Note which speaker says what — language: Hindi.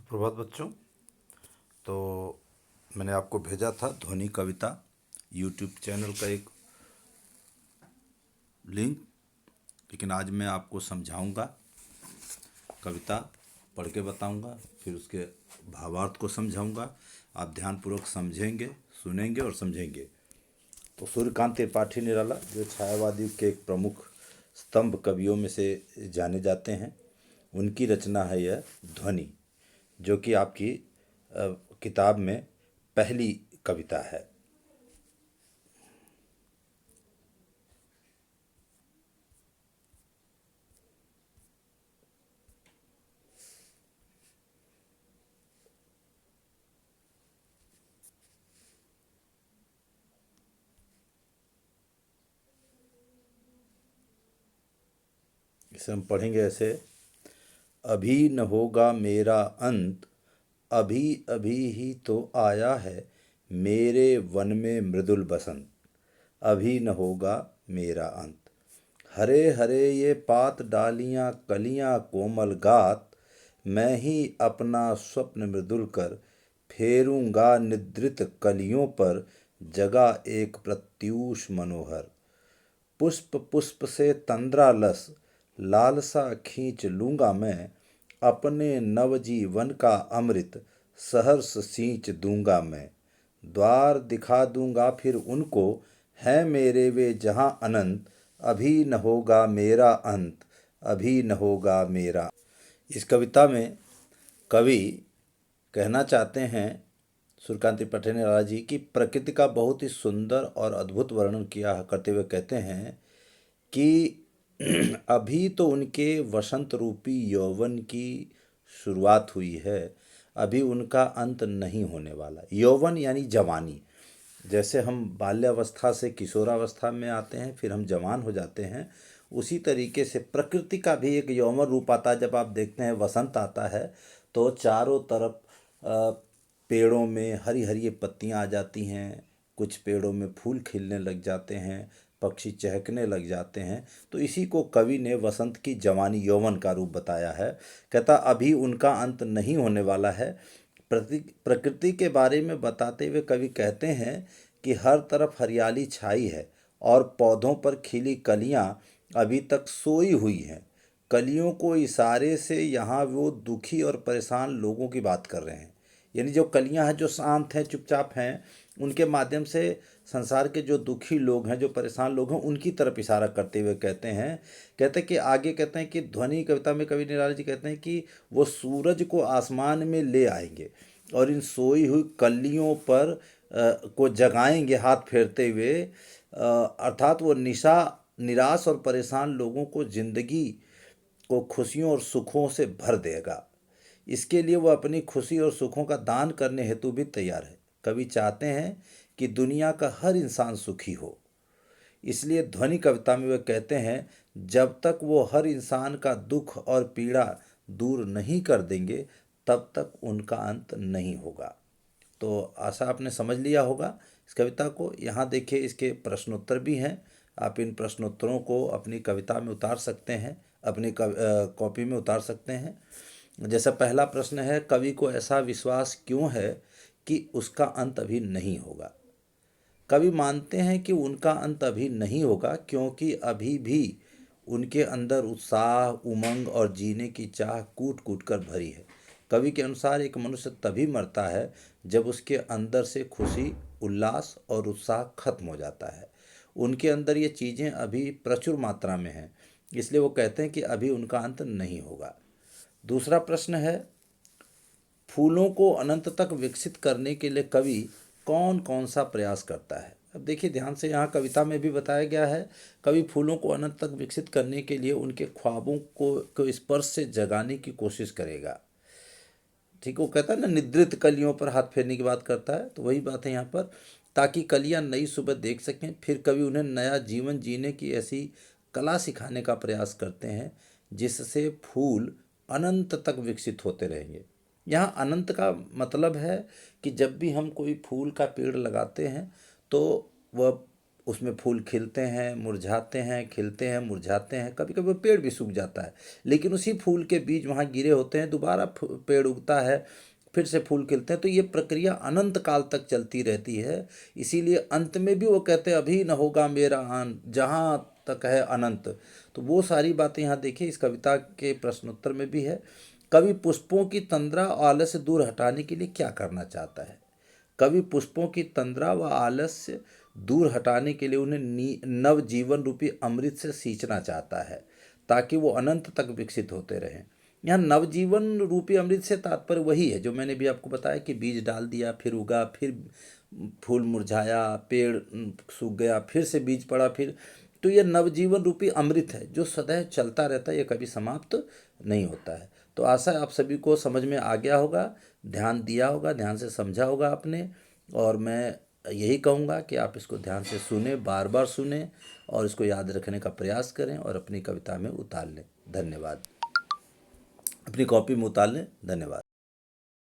Speaker 1: सुप्रभात बच्चों। तो मैंने आपको भेजा था ध्वनि कविता यूट्यूब चैनल का एक लिंक, लेकिन आज मैं आपको समझाऊंगा, कविता पढ़ के बताऊंगा, फिर उसके भावार्थ को समझाऊंगा। आप ध्यानपूर्वक समझेंगे, सुनेंगे और समझेंगे। तो सूर्यकांत त्रिपाठी निराला जो छायावादी के एक प्रमुख स्तंभ कवियों में से जाने जाते हैं, उनकी रचना है यह ध्वनि, जो कि आपकी किताब में पहली कविता है। इसे हम पढ़ेंगे ऐसे। अभी न होगा मेरा अंत, अभी अभी ही तो आया है मेरे वन में मृदुल बसंत। अभी न होगा मेरा अंत। हरे हरे ये पात डालियां कलियां कोमल गात, मैं ही अपना स्वप्न मृदुल कर फेरूंगा निद्रित कलियों पर जगा एक प्रत्यूष मनोहर। पुष्प पुष्प से तंद्रालस लालसा खींच लूंगा मैं, अपने नवजीवन का अमृत सहर्ष सींच दूंगा मैं। द्वार दिखा दूंगा फिर उनको, है मेरे वे जहां अनंत। अभी न होगा मेरा अंत, अभी न होगा मेरा। इस कविता में कवि कहना चाहते हैं, सूर्यकांत त्रिपाठी निराला जी, की प्रकृति का बहुत ही सुंदर और अद्भुत वर्णन किया करते हुए कहते हैं कि अभी तो उनके वसंत रूपी यौवन की शुरुआत हुई है, अभी उनका अंत नहीं होने वाला। यौवन यानी जवानी। जैसे हम बाल्यावस्था से किशोरावस्था में आते हैं, फिर हम जवान हो जाते हैं, उसी तरीके से प्रकृति का भी एक यौवन रूप आता है। जब आप देखते हैं वसंत आता है तो चारों तरफ पेड़ों में हरी हरी पत्तियां आ जाती हैं, कुछ पेड़ों में फूल खिलने लग जाते हैं, पक्षी चहकने लग जाते हैं। तो इसी को कवि ने वसंत की जवानी यौवन का रूप बताया है। कहता अभी उनका अंत नहीं होने वाला है। प्रकृति के बारे में बताते हुए कवि कहते हैं कि हर तरफ हरियाली छाई है और पौधों पर खिली कलियां अभी तक सोई हुई हैं। कलियों को इशारे से यहाँ वो दुखी और परेशान लोगों की बात कर रहे हैं। यानी जो कलियां हैं, जो शांत हैं, चुपचाप हैं, उनके माध्यम से संसार के जो दुखी लोग हैं, जो परेशान लोग हैं, उनकी तरफ इशारा करते हुए कहते हैं कि आगे कहते हैं कि ध्वनि कविता में कवि निराला जी कहते हैं कि वो सूरज को आसमान में ले आएंगे और इन सोई हुई कलियों पर को जगाएंगे हाथ फेरते हुए। अर्थात वो निराश और परेशान लोगों को जिंदगी को खुशियों और सुखों से भर देगा। इसके लिए वह अपनी खुशी और सुखों का दान करने हेतु भी तैयार है। कवि चाहते हैं कि दुनिया का हर इंसान सुखी हो। इसलिए ध्वनि कविता में वे कहते हैं, जब तक वो हर इंसान का दुख और पीड़ा दूर नहीं कर देंगे, तब तक उनका अंत नहीं होगा। तो आशा आपने समझ लिया होगा इस कविता को। यहाँ देखिए, इसके प्रश्नोत्तर भी हैं। आप इन प्रश्नोत्तरों को अपनी कविता में उतार सकते हैं, अपनी कॉपी में उतार सकते हैं। जैसा पहला प्रश्न है, कवि को ऐसा विश्वास क्यों है कि उसका अंत अभी नहीं होगा। कवि मानते हैं कि उनका अंत अभी नहीं होगा क्योंकि अभी भी उनके अंदर उत्साह, उमंग और जीने की चाह कूट कूट कर भरी है। कवि के अनुसार एक मनुष्य तभी मरता है जब उसके अंदर से खुशी, उल्लास और उत्साह खत्म हो जाता है। उनके अंदर ये चीज़ें अभी प्रचुर मात्रा में हैं, इसलिए वो कहते हैं कि अभी उनका अंत नहीं होगा। दूसरा प्रश्न है, फूलों को अनंत तक विकसित करने के लिए कवि कौन कौन सा प्रयास करता है। अब देखिए ध्यान से, यहाँ कविता में भी बताया गया है, कवि फूलों को अनंत तक विकसित करने के लिए उनके ख्वाबों को स्पर्श से जगाने की कोशिश करेगा। ठीक, वो कहता है ना, निद्रित कलियों पर हाथ फेरने की बात करता है, तो वही बात है यहाँ पर, ताकि कलियाँ नई सुबह देख सकें। फिर कवि उन्हें नया जीवन जीने की ऐसी कला सिखाने का प्रयास करते हैं जिससे फूल अनंत तक विकसित होते रहेंगे। यहाँ अनंत का मतलब है कि जब भी हम कोई फूल का पेड़ लगाते हैं तो वह उसमें फूल खिलते हैं, मुरझाते हैं, खिलते हैं, मुरझाते हैं, कभी कभी पेड़ भी सूख जाता है, लेकिन उसी फूल के बीज वहाँ गिरे होते हैं, दोबारा पेड़ उगता है, फिर से फूल खिलते हैं। तो ये प्रक्रिया अनंत काल तक चलती रहती है। इसीलिए अंत में भी वो कहते हैं अभी न होगा मेरा अंत, जहाँ तक है अनंत। तो वो सारी बातें यहाँ देखिए इस कविता के प्रश्नोत्तर में भी है। कवि पुष्पों की तंद्रा और आलस्य दूर हटाने के लिए क्या करना चाहता है? कवि पुष्पों की तंद्रा व आलस्य दूर हटाने के लिए उन्हें नव जीवन रूपी अमृत से सींचना चाहता है, ताकि वो अनंत तक विकसित होते रहें। यहाँ नवजीवन रूपी अमृत से तात्पर्य वही है जो मैंने भी आपको बताया कि बीज डाल दिया, फिर उगा, फिर फूल मुरझाया, पेड़ सूख गया, फिर से बीज पड़ा, फिर। तो ये नवजीवन रूपी अमृत है जो सदैव चलता रहता है, ये कभी समाप्त नहीं होता है। तो आशा है आप सभी को समझ में आ गया होगा, ध्यान दिया होगा, ध्यान से समझा होगा आपने। और मैं यही कहूँगा कि आप इसको ध्यान से सुने, बार बार सुने और इसको याद रखने का प्रयास करें और अपनी कविता में उतार लें। धन्यवाद। अपनी कॉपी में उतार लें। धन्यवाद।